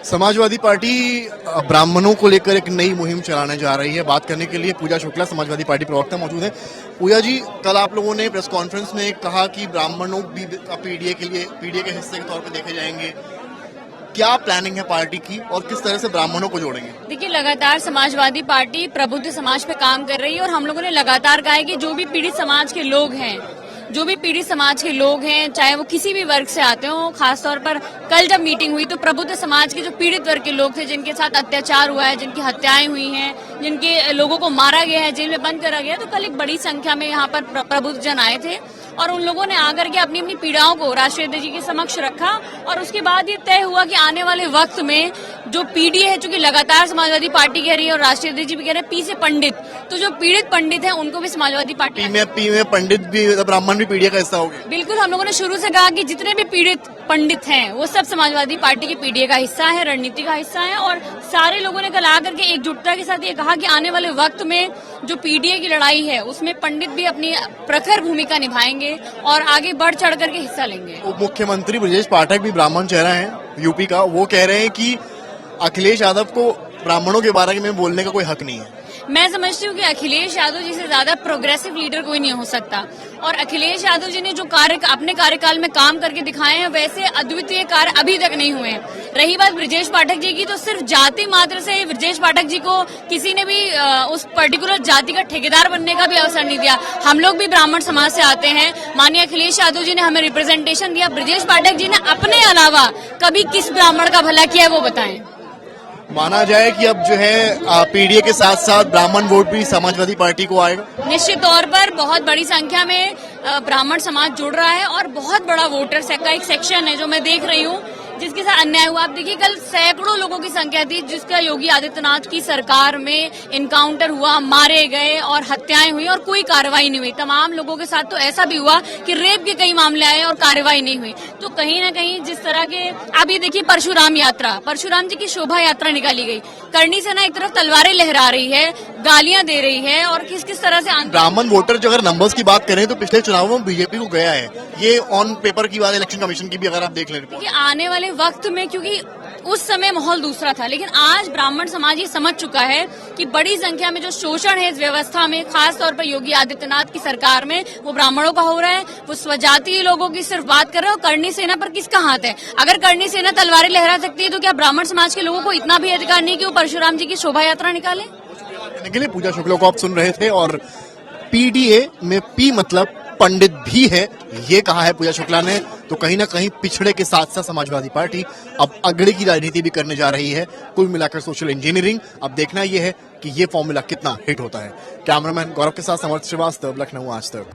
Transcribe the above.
Samajwadi party ब्राह्मणों को लेकर एक नई मुहिम चलाने जा रही है। बात करने के लिए पूजा शुक्ला समाजवादी पार्टी प्रवक्ता मौजूद है। पूजा जी, कल आप लोगों ने प्रेस कॉन्फ्रेंस में कहा कि ब्राह्मणों भी पीडीए के हिस्से के तौर पर देखे जाएंगे। क्या प्लानिंग है पार्टी की और किस तरह से ब्राह्मणों को जोड़ेंगे? देखिए, लगातार समाजवादी पार्टी प्रबुद्ध समाज पे काम कर रही है और हम लोगों ने लगातार कहा है कि जो भी पीड़ित समाज के लोग हैं, चाहे वो किसी भी वर्ग से आते हो, खासतौर पर कल जब मीटिंग हुई तो प्रबुद्ध समाज के जो पीड़ित वर्ग के लोग थे, जिनके साथ अत्याचार हुआ है, जिनकी हत्याएं हुई हैं, जिनके लोगों को मारा गया है, जेल में बंद करा गया, तो कल एक बड़ी संख्या में यहाँ पर प्रबुद्ध जन आए थे और उन लोगों ने आकर के अपनी अपनी पीड़ाओं को राष्ट्रीय अध्यक्ष जी के समक्ष रखा और उसके बाद ये तय हुआ कि आने वाले वक्त में जो पीडीए है, चूंकि लगातार समाजवादी पार्टी कह रही है और राष्ट्रीय अध्यक्ष जी भी कह रहे हैं पी से पंडित, तो जो पीड़ित पंडित हैं उनको भी समाजवादी पार्टी पी में पंडित भी, ब्राह्मण भी पीडीए का हिस्सा हो गए। बिल्कुल, हम लोगों ने शुरू से कहा कि जितने भी पीड़ित पंडित हैं वो सब समाजवादी पार्टी की पीडीए का हिस्सा है, रणनीति का हिस्सा है। और सारे लोगों ने कल आकर के एकजुटता के साथ ये कहा कि आने वाले वक्त में जो पीडीए की लड़ाई है उसमें पंडित भी अपनी प्रखर भूमिका निभाएंगे और आगे बढ़ चढ़ करके हिस्सा लेंगे। उप मुख्यमंत्री ब्रजेश पाठक भी ब्राह्मण चेहरा है यूपी का। वो कह रहे हैं कि अखिलेश यादव को ब्राह्मणों के बारे में बोलने का कोई हक नहीं है। मैं समझती हूँ कि अखिलेश यादव जी से ज्यादा प्रोग्रेसिव लीडर कोई नहीं हो सकता और अखिलेश यादव जी ने जो कार्य अपने कार्यकाल में काम करके दिखाए हैं वैसे अद्वितीय कार्य अभी तक नहीं हुए हैं। रही बात ब्रजेश पाठक जी की, तो सिर्फ जाति मात्र से ब्रजेश पाठक जी को किसी ने भी उस पर्टिकुलर जाति का ठेकेदार बनने का भी अवसर नहीं दिया। हम लोग भी ब्राह्मण समाज से आते हैं। माननीय अखिलेश यादव जी ने हमें रिप्रेजेंटेशन दिया। ब्रजेश पाठक जी ने अपने अलावा कभी किस ब्राह्मण का भला किया वो बताएं। माना जाए कि अब जो है पीडीए के साथ साथ ब्राह्मण वोट भी समाजवादी पार्टी को आएगा। निश्चित तौर पर बहुत बड़ी संख्या में ब्राह्मण समाज जुड़ रहा है और बहुत बड़ा वोटर्स का एक सेक्शन है जो मैं देख रही हूँ जिसके साथ अन्याय हुआ। आप देखिए, कल सैकड़ों लोगों की संख्या थी जिसका योगी आदित्यनाथ की सरकार में इनकाउंटर हुआ, मारे गए और हत्याएं हुई और कोई कार्रवाई नहीं हुई। तमाम लोगों के साथ तो ऐसा भी हुआ कि रेप के कई मामले आए और कार्रवाई नहीं हुई। तो कहीं ना कहीं जिस तरह के आप ये देखिए, परशुराम जी की शोभा यात्रा निकाली गई। करनी सेना एक तरफ तलवारें लहरा रही है, गालियां दे रही है और किस किस तरह से ब्राह्मण वोटर जो अगर नंबर्स की बात करें तो पिछले चुनावों में बीजेपी को गया है। ये ऑन पेपर की बात इलेक्शन कमीशन की भी अगर आप देख लें कि आने वाले वक्त में, क्योंकि उस समय माहौल दूसरा था, लेकिन आज ब्राह्मण समाज ये समझ चुका है कि बड़ी संख्या में जो शोषण है इस व्यवस्था में, खास तौर पर योगी आदित्यनाथ की सरकार में, वो ब्राह्मणों का हो रहा है। वो स्वजातीय लोगों की सिर्फ बात कर रहे हो। करनी सेना पर किसका हाथ है? अगर करनी सेना तलवारें लहरा सकती है तो क्या ब्राह्मण समाज के लोगों को इतना भी अधिकार नहीं कि वो परशुराम जी की शोभा यात्रा निकाले? के लिए पूजा शुक्ला को आप सुन रहे थे और पीडीए में पी मतलब पंडित भी है, ये कहा है पूजा शुक्ला ने। तो कहीं ना कहीं पिछड़े के साथ साथ समाजवादी पार्टी अब अगड़े की राजनीति भी करने जा रही है। कुल मिलाकर सोशल इंजीनियरिंग। अब देखना यह है कि ये फॉर्मूला कितना हिट होता है। कैमरामैन गौरव के साथ समर्थ श्रीवास्तव, लखनऊ आज तक।